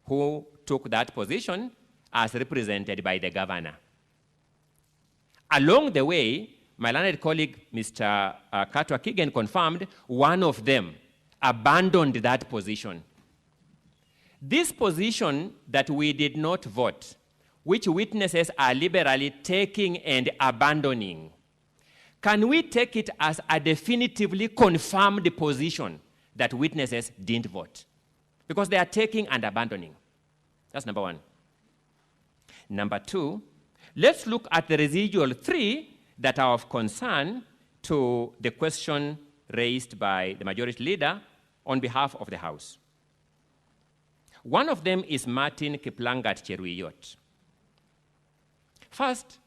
who took that position as represented by the governor. Along the way, my learned colleague, Mr. Katwa Kigen, confirmed one of them abandoned that position. This position that we did not vote, which witnesses are liberally taking and abandoning, can we take it as a definitively confirmed position that witnesses didn't vote? Because they are taking and abandoning. That's number one. Number two, let's look at the residual three that are of concern to the question raised by the majority leader on behalf of the House. One of them is Martin Kiplangat Cheruyot. First,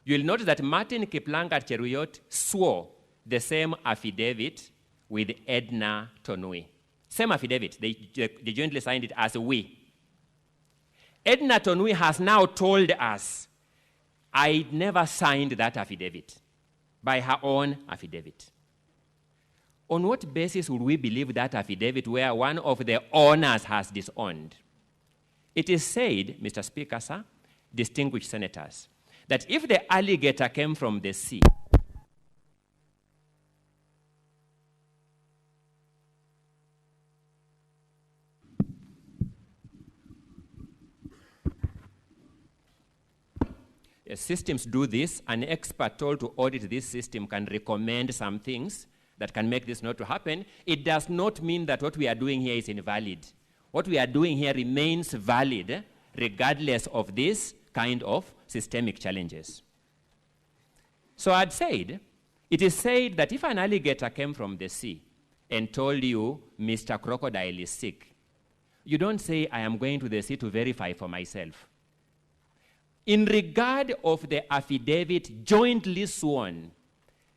you'll notice that Martin Kiplangat Cheruyot swore the same affidavit with Edna Tonui. Same affidavit, they jointly signed it as we. Edna Tonui has now told us, I never signed that affidavit, by her own affidavit. On what basis would we believe that affidavit where one of the owners has disowned? It is said, Mr. Speaker, sir, distinguished senators, that if the alligator came from the sea, systems do this. An expert told to audit this system can recommend some things that can make this not to happen. It does not mean that what we are doing here is invalid. What we are doing here remains valid regardless of this kind of systemic challenges. So I'd said, it is said that if an alligator came from the sea and told you, Mr. Crocodile is sick, you don't say, I am going to the sea to verify for myself. In regard of the affidavit jointly sworn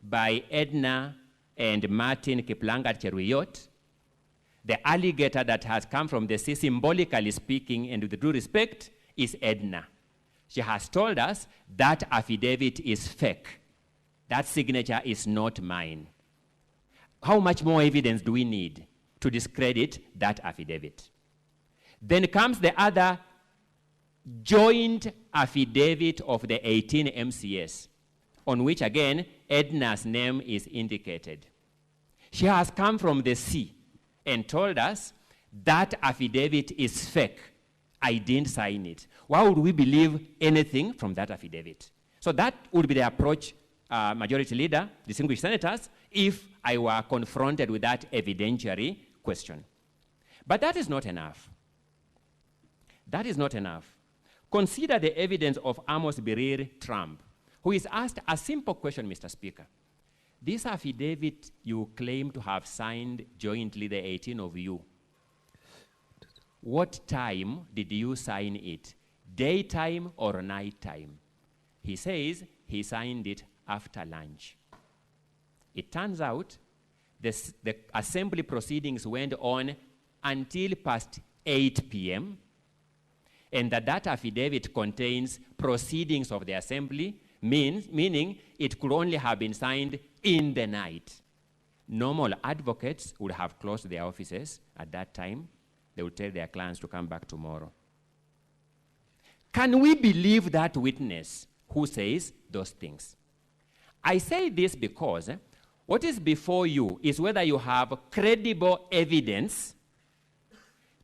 by Edna and Martin Kiplangat Cheruyot, the alligator that has come from the sea, symbolically speaking, and with due respect, is Edna. She has told us that affidavit is fake. That signature is not mine. How much more evidence do we need to discredit that affidavit? Then comes the other joint affidavit of the 18 MCS, on which, again, Edna's name is indicated. She has come from the sea and told us that affidavit is fake. I didn't sign it. Why would we believe anything from that affidavit? So that would be the approach, Majority Leader, distinguished senators, if I were confronted with that evidentiary question. But that is not enough. That is not enough. Consider the evidence of Amos Birir Trump, who is asked a simple question, Mr. Speaker. This affidavit you claim to have signed jointly, the 18 of you, what time did you sign it? Daytime or nighttime? He says he signed it after lunch. It turns out the assembly proceedings went on until past 8 p.m., and that affidavit contains proceedings of the assembly, meaning it could only have been signed in the night. Normal advocates would have closed their offices at that time. They would tell their clients to come back tomorrow. Can we believe that witness who says those things? I say this because what is before you is whether you have credible evidence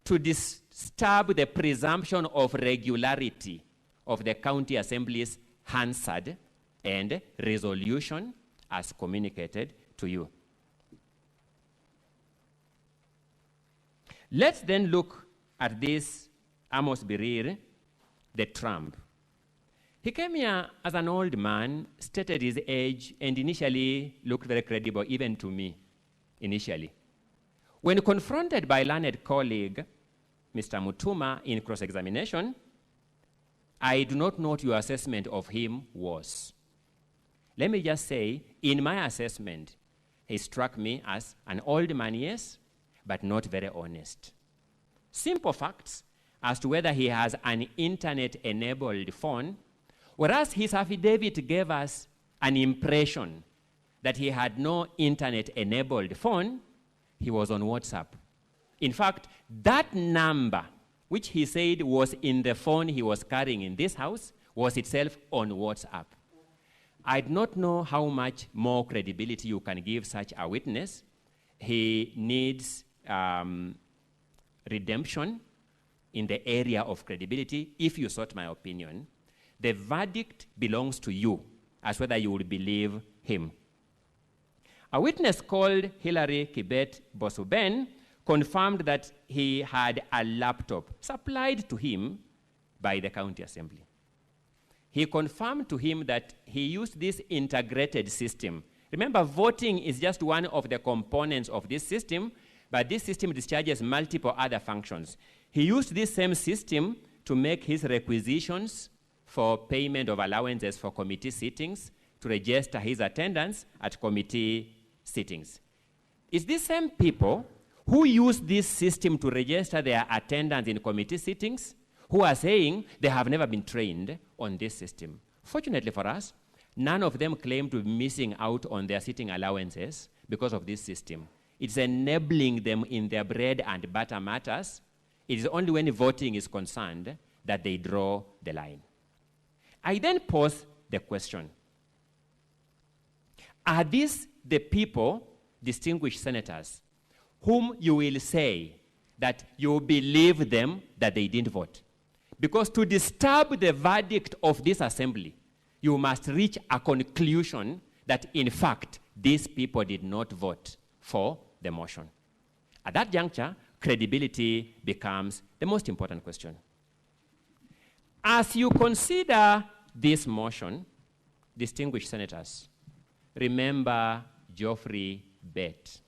to disturb the presumption of regularity of the county assembly's Hansard and resolution as communicated to you. Let's then look at this Amos Birir, the Trump. He came here as an old man, stated his age, and initially looked very credible, even to me, initially. When confronted by learned colleague, Mr. Mutuma, in cross-examination, I do not know what your assessment of him was. Let me just say, in my assessment, he struck me as an old man, yes, but not very honest. Simple facts as to whether he has an internet-enabled phone, whereas his affidavit gave us an impression that he had no internet-enabled phone. He was on WhatsApp. In fact, that number which he said was in the phone he was carrying in this house, was itself on WhatsApp. I do not know how much more credibility you can give such a witness. He needs redemption in the area of credibility. If you sought my opinion, the verdict belongs to you as whether you will believe him. A witness called Hilary Kibet Bosuben confirmed that he had a laptop supplied to him by the county assembly. He confirmed to him that he used this integrated system. Remember, voting is just one of the components of this system, but this system discharges multiple other functions. He used this same system to make his requisitions for payment of allowances for committee sittings, to register his attendance at committee sittings. It's these same people who use this system to register their attendance in committee sittings who are saying they have never been trained on this system. Fortunately for us, none of them claim to be missing out on their sitting allowances because of this system. It's enabling them in their bread and butter matters. It is only when voting is concerned that they draw the line. I then pose the question, are these the people, distinguished senators, whom you will say that you believe them that they didn't vote? Because to disturb the verdict of this assembly, you must reach a conclusion that, in fact, these people did not vote for the motion. At that juncture, credibility becomes the most important question. As you consider this motion, distinguished senators, remember Joffrey Bet.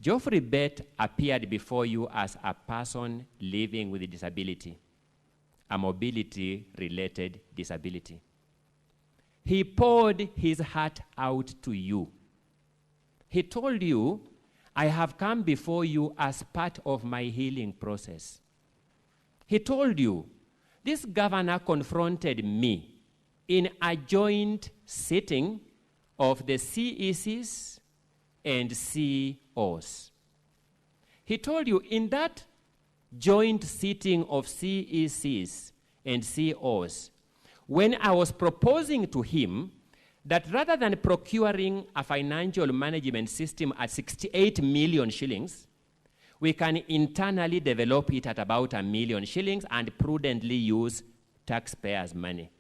Joffrey Bet appeared before you as a person living with a disability, a mobility-related disability. He poured his heart out to you. He told you, I have come before you as part of my healing process. He told you, this governor confronted me in a joint sitting of the CECs and COs. He told you in that joint sitting of CECs and COs, when I was proposing to him that rather than procuring a financial management system at 68 million shillings, we can internally develop it at about 1 million shillings and prudently use taxpayers' money.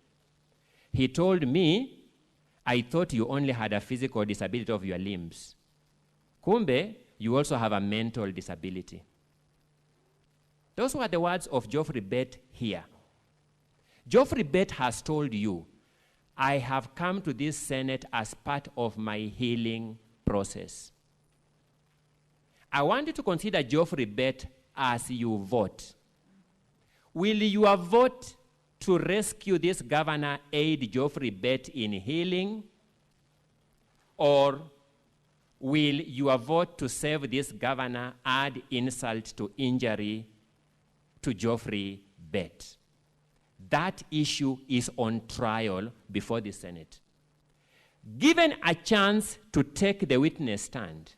He told me, I thought you only had a physical disability of your limbs. Kumbe, you also have a mental disability. Those were the words of Joffrey Bet here. Joffrey Bet has told you, I have come to this Senate as part of my healing process. I want you to consider Joffrey Bet as you vote. Will your vote to rescue this governor aid Joffrey Bet in healing? Or will your vote to save this governor add insult to injury to Joffrey Bet? That issue is on trial before the Senate. Given a chance to take the witness stand,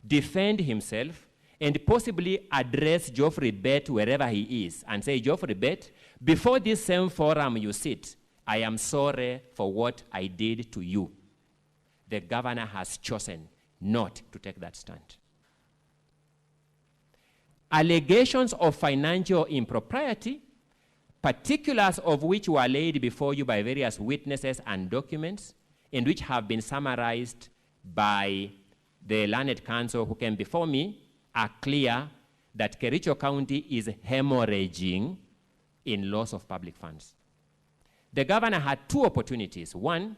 defend himself, and possibly address Joffrey Bet wherever he is and say, Joffrey Bet, before this same forum you sit, I am sorry for what I did to you. The governor has chosen not to take that stand. Allegations of financial impropriety, particulars of which were laid before you by various witnesses and documents, and which have been summarized by the learned counsel who came before me, are clear that Kericho County is hemorrhaging in loss of public funds. The governor had two opportunities. One,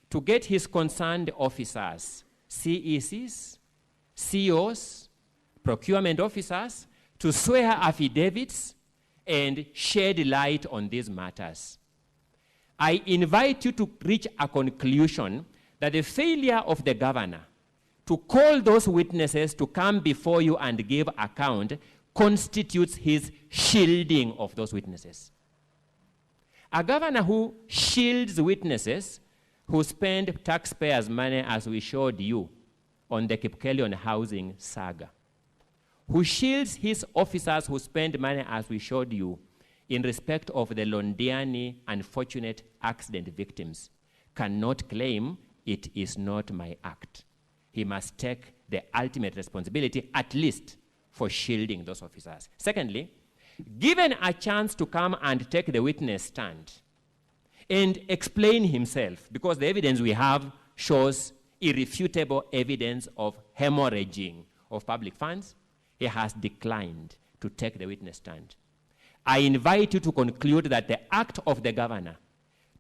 to get his concerned officers, CECs, COs, procurement officers, to swear affidavits and shed light on these matters. I invite you to reach a conclusion that the failure of the governor to call those witnesses to come before you and give account constitutes his shielding of those witnesses. A governor who shields witnesses who spend taxpayers' money, as we showed you on the Kipkelion housing saga, who shields his officers who spend money, as we showed you, in respect of the Londiani unfortunate accident victims, cannot claim it is not my act. He must take the ultimate responsibility, at least, for shielding those officers. Secondly, given a chance to come and take the witness stand and explain himself, because the evidence we have shows irrefutable evidence of hemorrhaging of public funds, he has declined to take the witness stand. I invite you to conclude that the act of the governor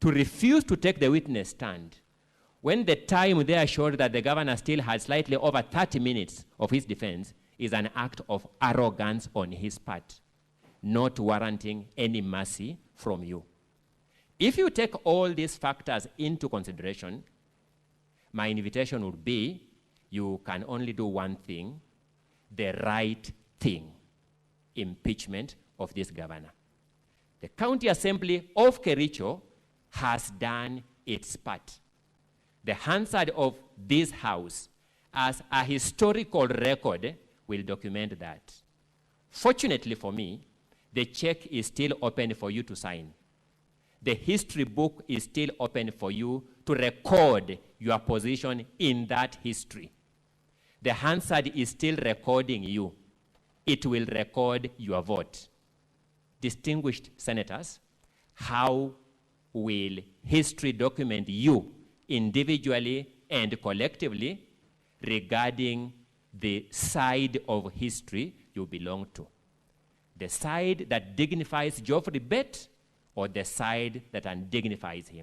to refuse to take the witness stand, when the time there showed that the governor still had slightly over 30 minutes of his defense, is an act of arrogance on his part, not warranting any mercy from you. If you take all these factors into consideration, my invitation would be, you can only do one thing, the right thing: impeachment of this governor. The County Assembly of Kericho has done its part. The Hansard of this House, as a historical record, will document that. Fortunately for me, the check is still open for you to sign. The history book is still open for you to record your position in that history. The Hansard is still recording you. It will record your vote. Distinguished senators, how will history document you individually and collectively regarding the side of history you belong to? The side that dignifies Joffrey Bet, or the side that undignifies him?